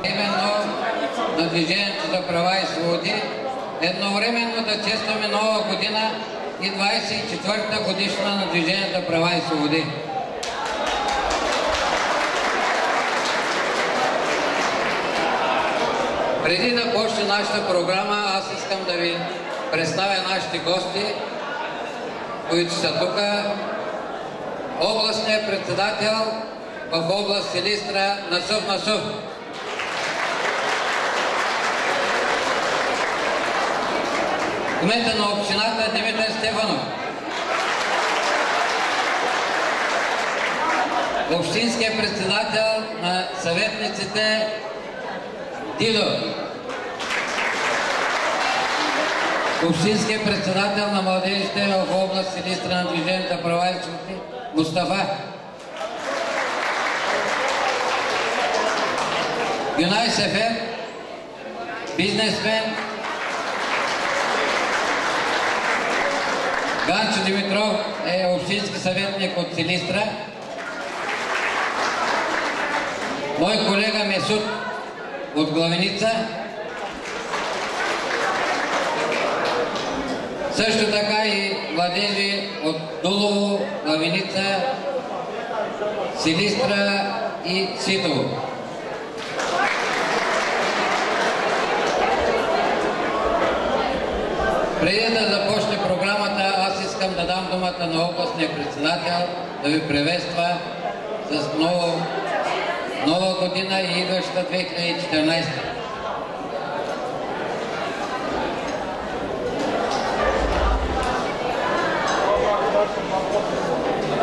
Именно на Движението за права и свободи, едновременно да честваме нова година и 24-та годишна на Движението за права и свободи. Преди да почне нашата програма, аз искам да ви представя нашите гости, които са тук. Областният председател в област Силистра Насъв Насъв. Кмета на общината Димитър Стефанов. Общинският председател на съветниците Дидо. Общинският председател на младежите в област Силистра на Движението за права и свободи Мустафа. Юнай Сефер, бизнесмен. Ганчо Димитров е общински съветник от Силистра. Мой колега Месуд от Главиница. Също така и младежи от Дулово, Главиница, Силистра и Ситово. Преди да започне програмата, аз искам да дам думата на областния председател да ви приветства с нова година и идваща 2014.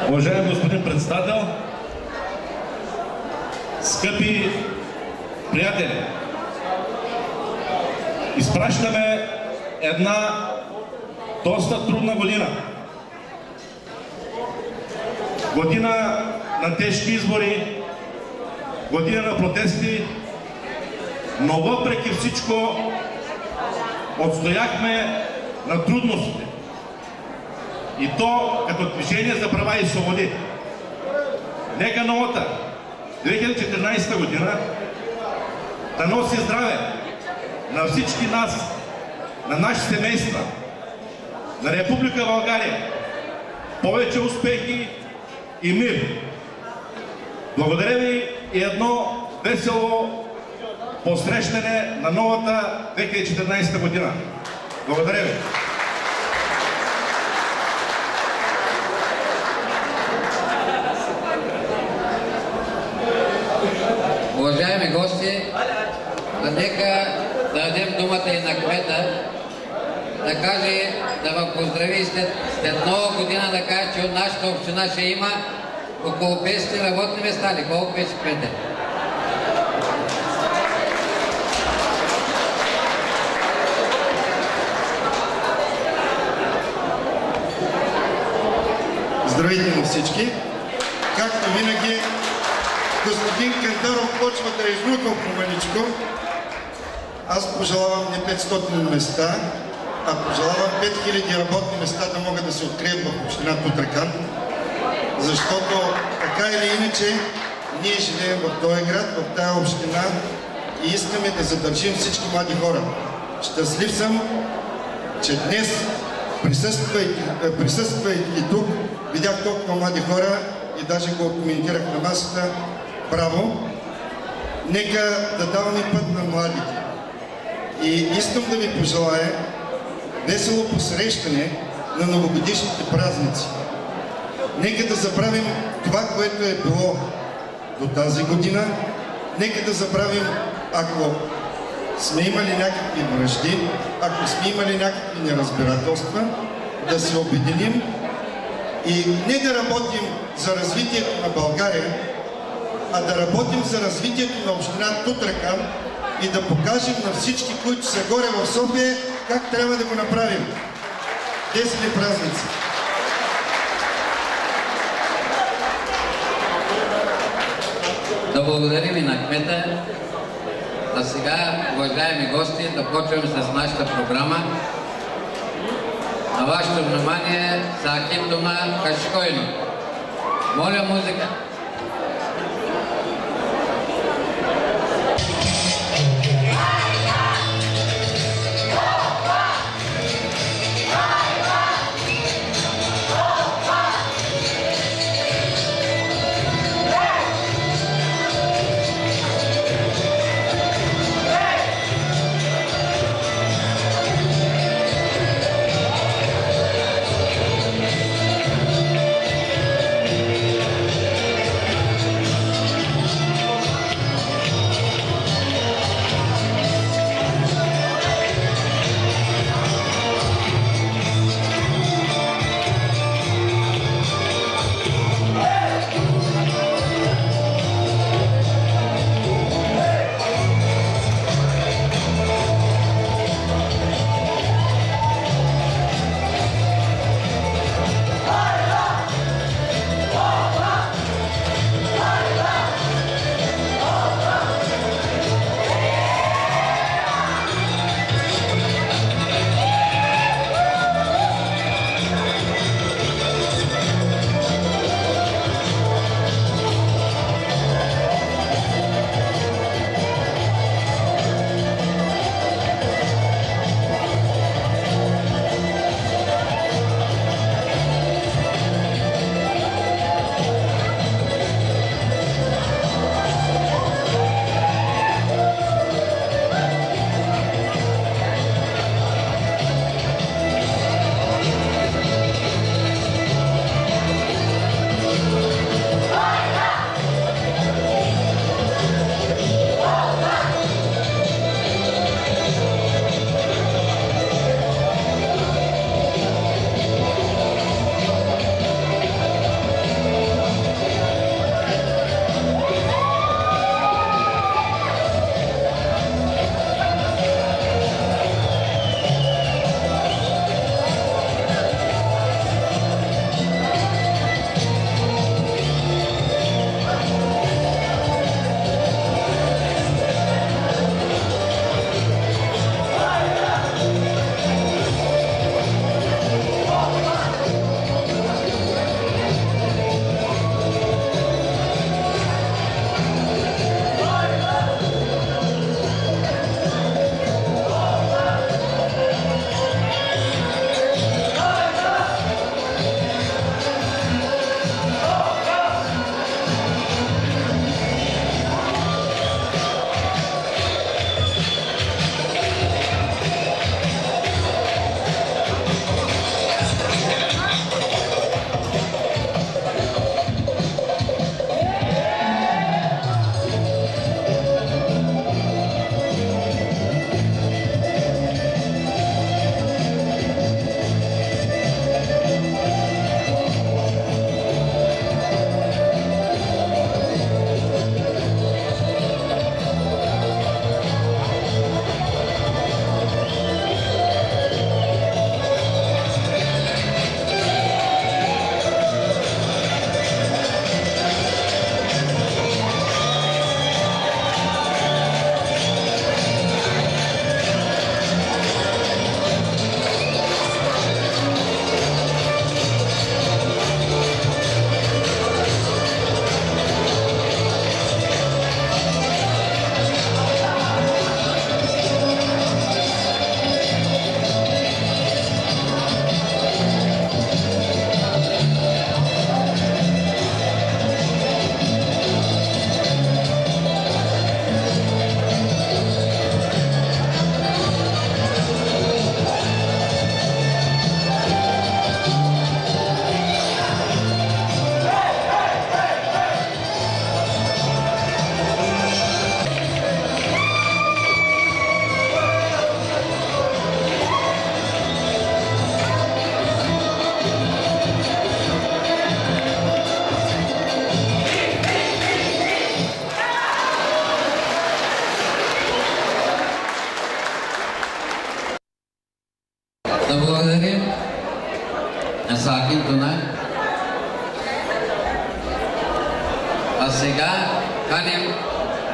Уважаеми господин председател, скъпи приятели, изпращаме една доста трудна година. Година на тежки избори, година на протести, но въпреки всичко отстояхме на трудностите. И то като Движение за права и свободи. Нека новата 2014 година да носи здраве на всички нас, на нашите семейства, на Република България, повече успехи и мир. Благодаря ви и едно весело посрещане на новата 2014 година. Благодаря ви. Уважаеми гости, нека да дадем думата и на кмета, да каже, да ви поздрави след нова година, да каже, че от нашата община ще има около 500 работни места. Ли? Колко беше, кмете? Здравейте на всички! Както винаги, господин Кандаров почва да изнукал помаличко. Аз пожелавам не 500 места, а пожелавам 5000 работни места да могат да се открият в община Тутракан, защото така или иначе ние живеем в този град, в тази община и искаме да задържим всички млади хора. Щастлив съм, че днес, присъствайки тук, видях толкова млади хора и даже го коментирах на масата. Браво! Нека да даваме път на младите. И искам да ви пожелая весело посрещане на новогодишните празници. Нека да забравим това, което е било до тази година. Нека да забравим, ако сме имали някакви вражди, ако сме имали някакви неразбирателства, да се обединим и не да работим за развитието на България, а да работим за развитието на община Тутракан и да покажем на всички, които са горе в София, как трябва да го направим. Весели празници! Да благодарим и на кмета. А сега, уважаеми гости, да почваме с нашата програма. На вашето внимание Сакин Дома Кашкойно. Моля музика.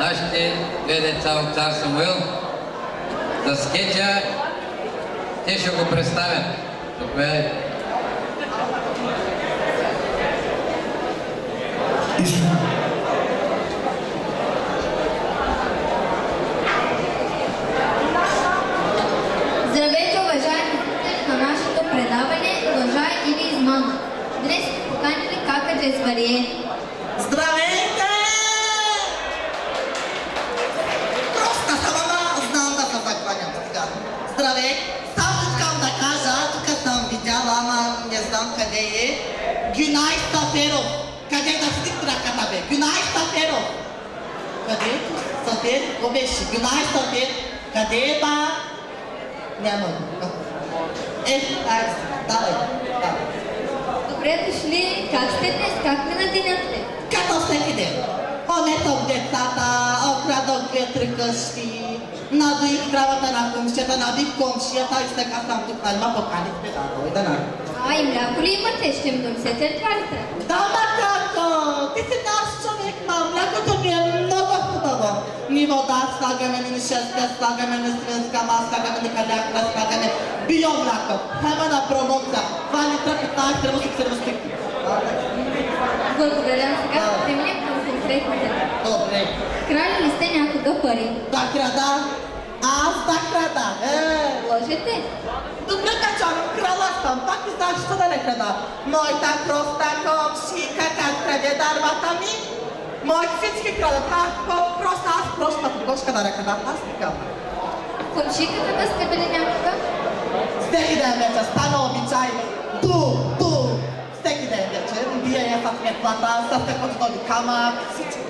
нашите две деца от Цар Самуил. За скетча те ще го представят. Заповядайте. Здравейте, уважаеми зрители на нашето предаване "Лъжа или измама". Днес сме поканили Кака Джезварие. Здравейте! Просто сама знам да се закланям сега. Здравей! Само искам да кажа, тук съм видяла, ама не знам къде е. Гюнай Саферов. Къде да стиг ръката бе? Гюнай Саферов. Къде е? Сафер? Го беше? Гюнай Сафер. Къде е ба? Няма. Давай. Добре дошли. Как сте днес? Как ви наденахте? Като всеки ден. Онесох децата, окрадох 2-3 къщи, надуих кравата на комшията, надуих комшията и сега съм тук, нали ма поканихте да дойда на. И мляко ли имате? Ще ми донесете ли тварите? Да, ма како! Ти си наш човек, ма млякото ми е много хубаво. Ни вода слагаме, ни шестка слагаме, ни свинска маса слагаме, ни калякна слагаме. Био мляко. Хема на промокса. 2 литра 15 термосик стикти. Благодаря. Сега да преминем към конкретните. Добре. Крали ли сте някога пари? Да крада. Аз да крада. Лъжете? Добре, качано, крала съм, пак не знаеш що да не крада. Моята проста комшика, как краде дарвата ми, моите всички крадат, просто аз проста кошка да не крада, аз не крада. Комшиката да сте били някога? Всеки ден вече, стана обичай, всеки ден вече, биея с метлата, с такова камък, всички.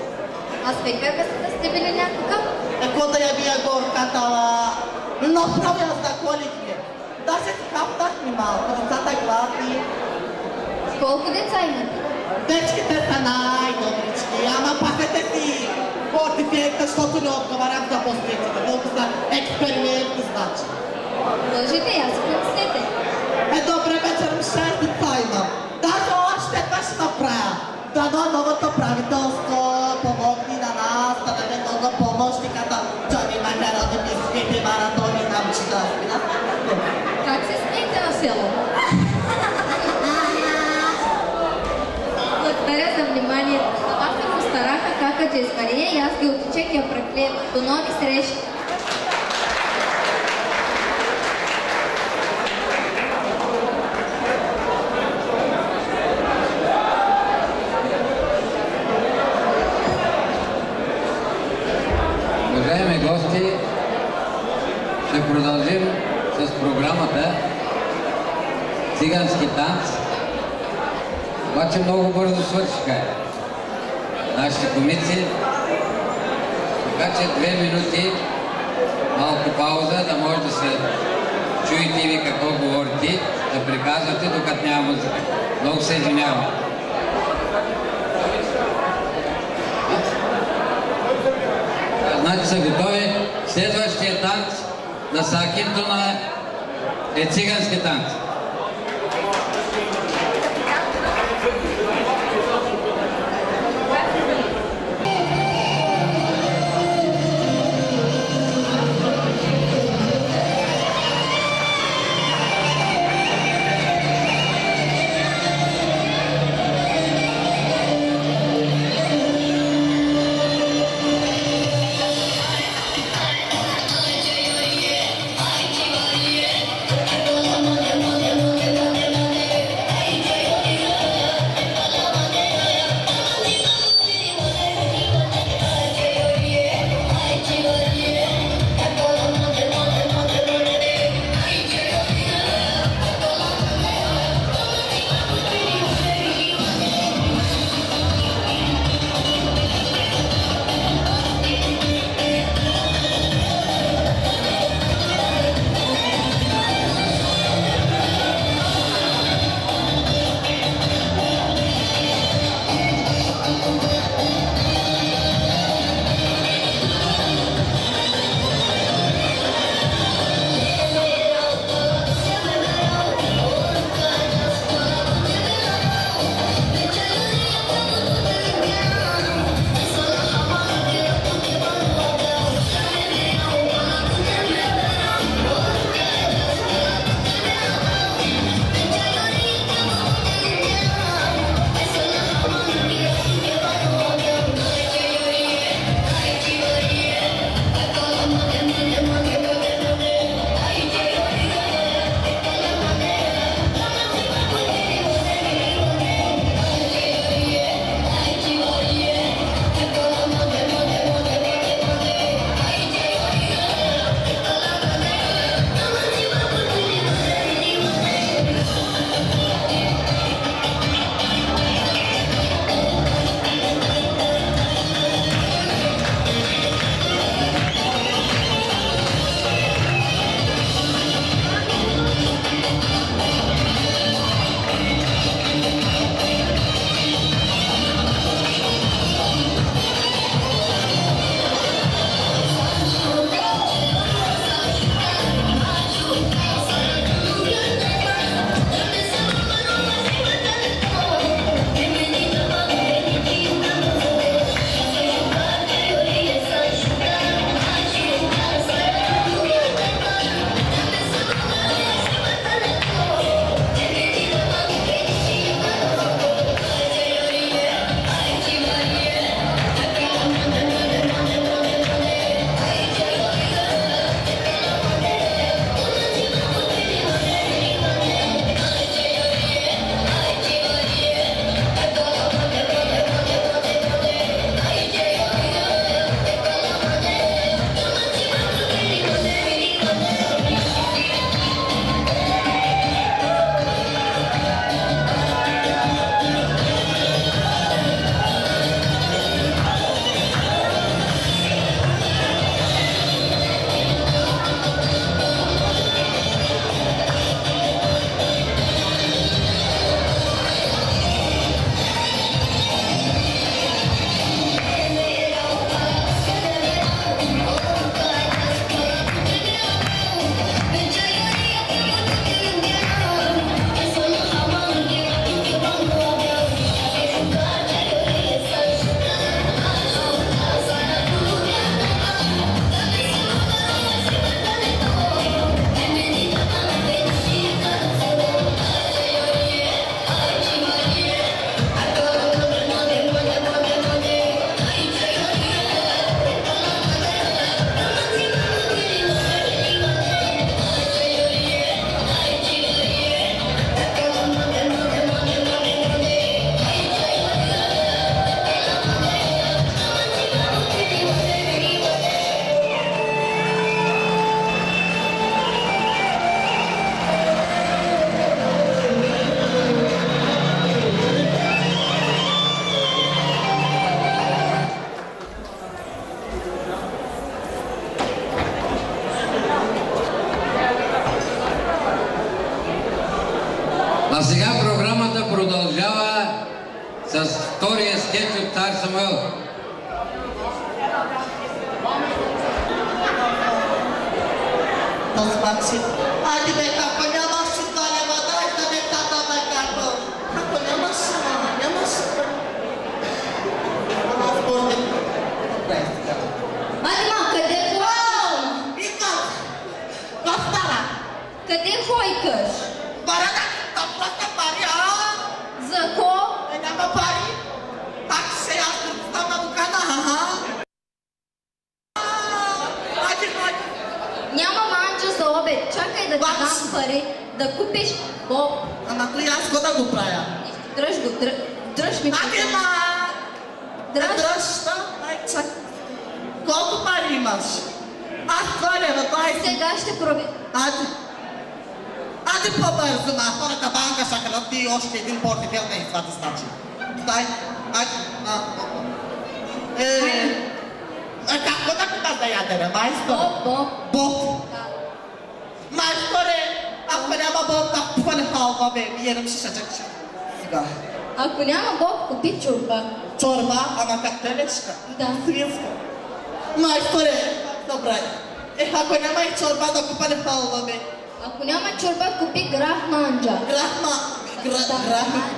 А с векървеста да сте били някога? Еко да я бия горката, направо я заколихме. Даже си хапнахме малко, децата гладни. Колко деца имате? Дечките са най-добрички, ама пазете си портифелите, защото не отговарям за последствията. Много са експерименти, значи. Лъжете, аз помислете. Добре, вечером 6 деца имам. Даже още това ще направя. Дано новото правителство помогни на нас, да даде много помощи, като Джони Макарони, бисквити, маратони, нам читаски. Как се смеете на село? Благодаря за вниманието. Това се постараха Кака Джезварие и аз ги отичех я преклея. До нови срещи! Уважаеми гости, ще продължим с програмата "Цигански танц". Обаче много бързо свършиха нашите комици, така че 2 минути малко пауза, да може да се чуете и ви какво говорите, да приказвате, докато няма музика. Много се извинявам. Значи са готови. Следващия танц на Сакинтона е цигански танц. Thank you. А сега програмата продължава с втория скетч от Цар Самуил. Айде бе, ако нямаш си това лева, дай да децата бе како. Ако нямаш, нямаш. Айде ма, къде Викам! Какво става? Къде хойкаш? Бара да просто пари, За ко? Няма пари. Как се аз съм на дукана, Няма манджа за обед. Чакай да ти дам пари, да купиш боб. Ама той аз го да го правя. Дръж го, дръж ми. Дръж, чак. Колко пари имаш? Аз това лева, 20. Сега ще проби. Айде по-бързо на хората банка ще хранат ти още един портфел на извади значи. Дай, айде. Какво да купаш да ядеме, майстор? Боб. Майсторе, ако няма боб, да пъне халва, бе, виерам ще чакча. Сега. Ако няма боб, купи чорба. Чорба, ама как телечка? Да. Свинска. Майсторе, добре. Ако няма и чорба, да купане халва, бе. Ако няма чорба, купи грах манджа.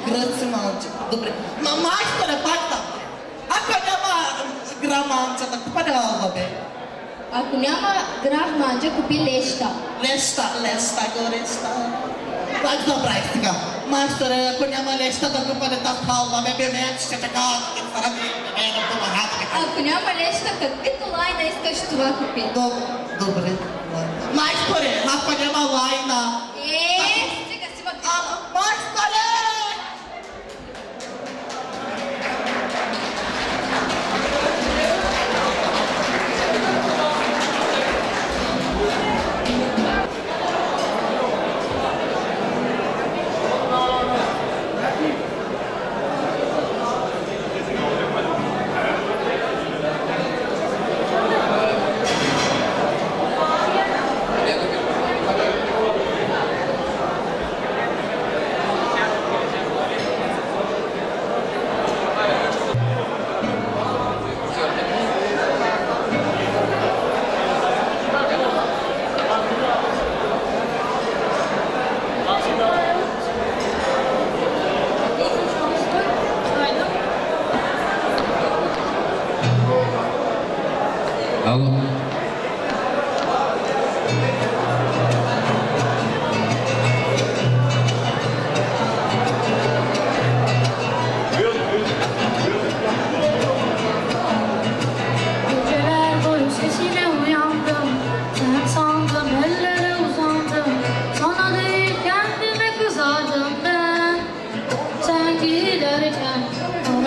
Гръци манджа. Добре. Майсторе, пак там. Ако няма грах манджа, да купане халва, бе. Ако няма грах манджа, купи леща. Леща. Так, добре, сега. Майсторе, ако няма леща, да купане тази халва, бе, бе, ще така, Ако няма леща, каквито лайна искаш, това купи. Добре. Майсторе, ако няма лайна. Сега си вък. Майсторе!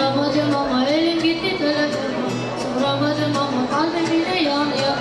Ramadan ama elim gitti telefona. Ramadan ama kalbim yine yanıyor.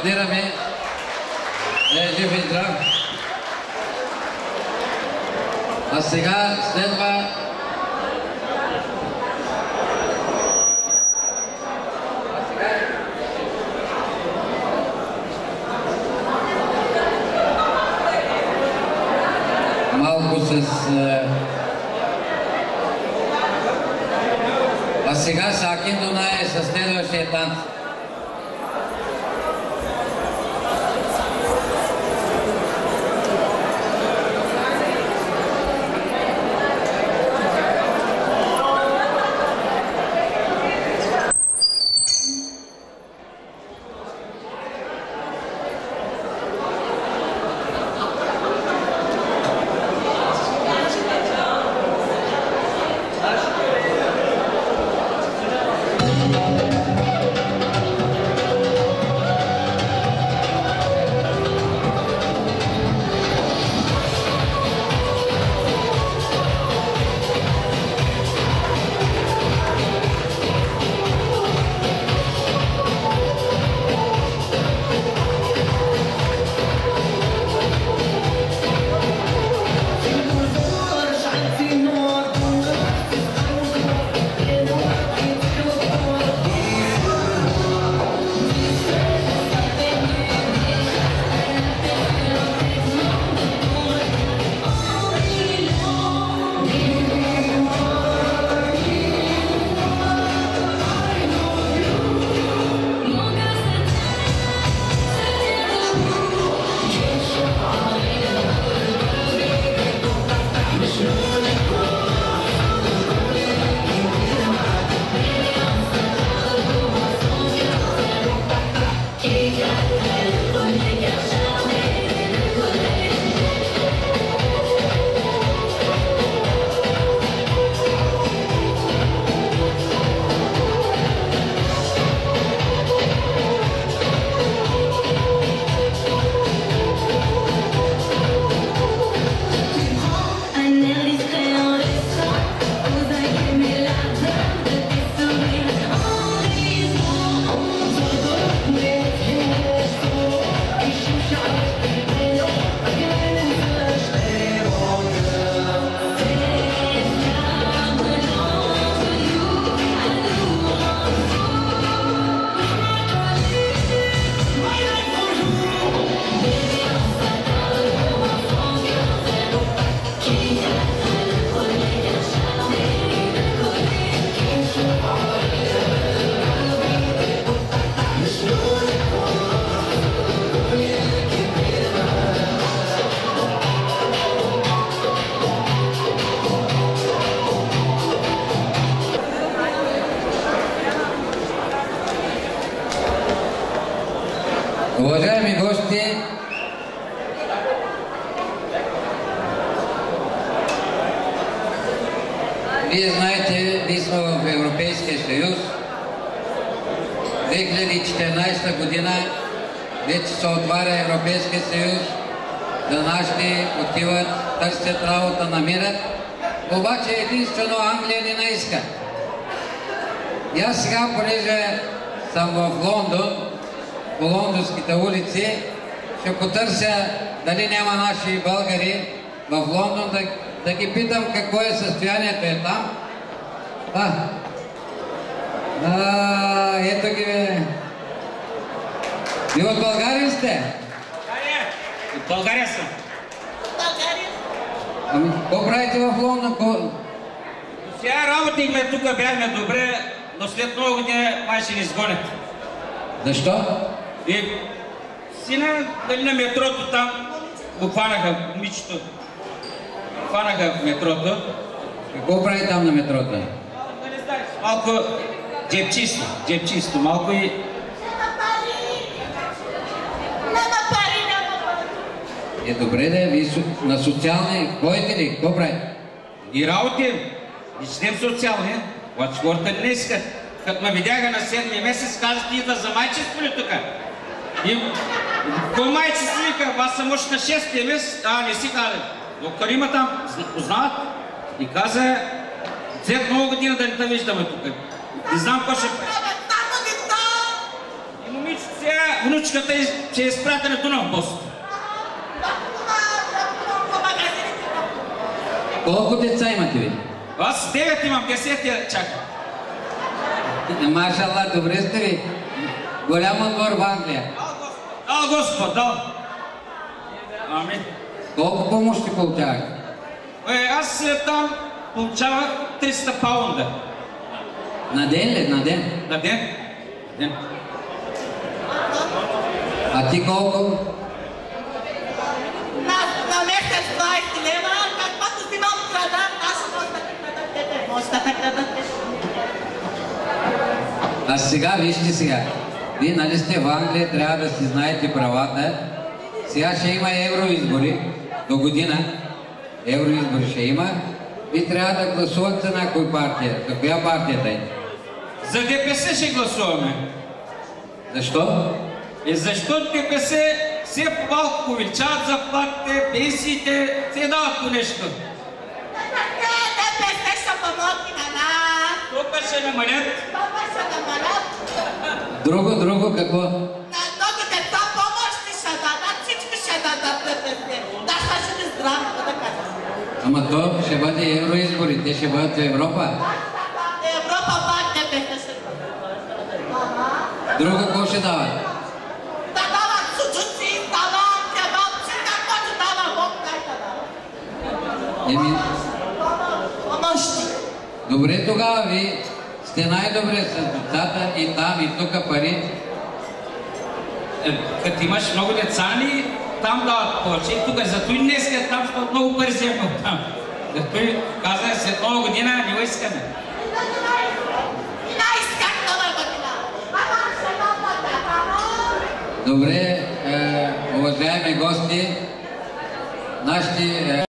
аплодираме. Да е жив и здрав. А сега следва малко с... А сега Сакин Дунай със следващия танц. Уважаеми гости, вие знаете, ние сме в Европейския съюз. 2014 година вече се отваря Европейския съюз, да нашите отиват, търсят работа, намират. Обаче единствено Англия не иска. И аз сега, понеже съм в Лондон, по лондонските улици, ще потърся дали няма наши българи в Лондон, да ги питам какво е състоянието е там. Ето ги бе. Вие от България сте? От България съм. Ами, какво правите в Лондон? Сега работихме тук, бяхме добре, но след много години май ще ни изгонят. Защо? И сина, дали на метрото там, го хванаха, момичето. Хванаха в метрото. Какво прави там на метрото? Да не знаеш, малко джепчисто, малко и... Няма пари. Е, добре да ви на социални ходите ли? Какво прави? И работим, и четем социални, обаче хората не искат. Като ме видяха на 7-ми месец, казах, ти идва за майчество ли тук? И кой майчество вика? Аз съм още на 6-ти месец, не си казах. Доктор има там, познават. И каза, след много година да не те виждаме тук. Не знам какво ще... И момичето Сега внучката ще е изпратена Дунав мост. Колко деца имате ви? Аз 9 имам, 10 я чакам. Машалла, добре сте ви. Голям отбор в Англия. Дал Господ, дал. Амин. Колко помощи получавате? Аз там получавах 300 паунда. На ден ли? На ден? На ден? Ден. А ти колко? На месец 20 лева, каквато си имам крада, аз може да крада. А сега, вижте сега. Вие нали сте в Англия, трябва да си знаете правата. Сега ще има евроизбори до година. Евроизбори ще има. И трябва да гласувате за някой партия. За коя партията е? За ДПС ще гласуваме. Защо? Защото ДПС все по-малко увеличават заплатите, пенсиите, все дават по нещо. ДПС ще помогне на нас. Тук ще намалят. Това ще намалят. Друго какво? На много деца помощи ще дадат, всички ще дадат ДПС. Да, ще ни здраво, да кажа. Ама то ще бъде евроизбори, те ще бъдат в Европа. Европа пак ДПС ще дадат. Друго какво ще дават? Да дават сучуци, дават кебабци, каквото дава Бог, дай да дава. Еми, Помощи. добре тогава ви сте най-добре с децата и там и тук пари. Като имаш много деца ли, там дават повече. И тук, зато и днес там, защото много пари вземам там. Зато и казах, след нова година не го искаме. Не исках нова година. Ама ще дадат така. Добре, уважаеми гости, нашите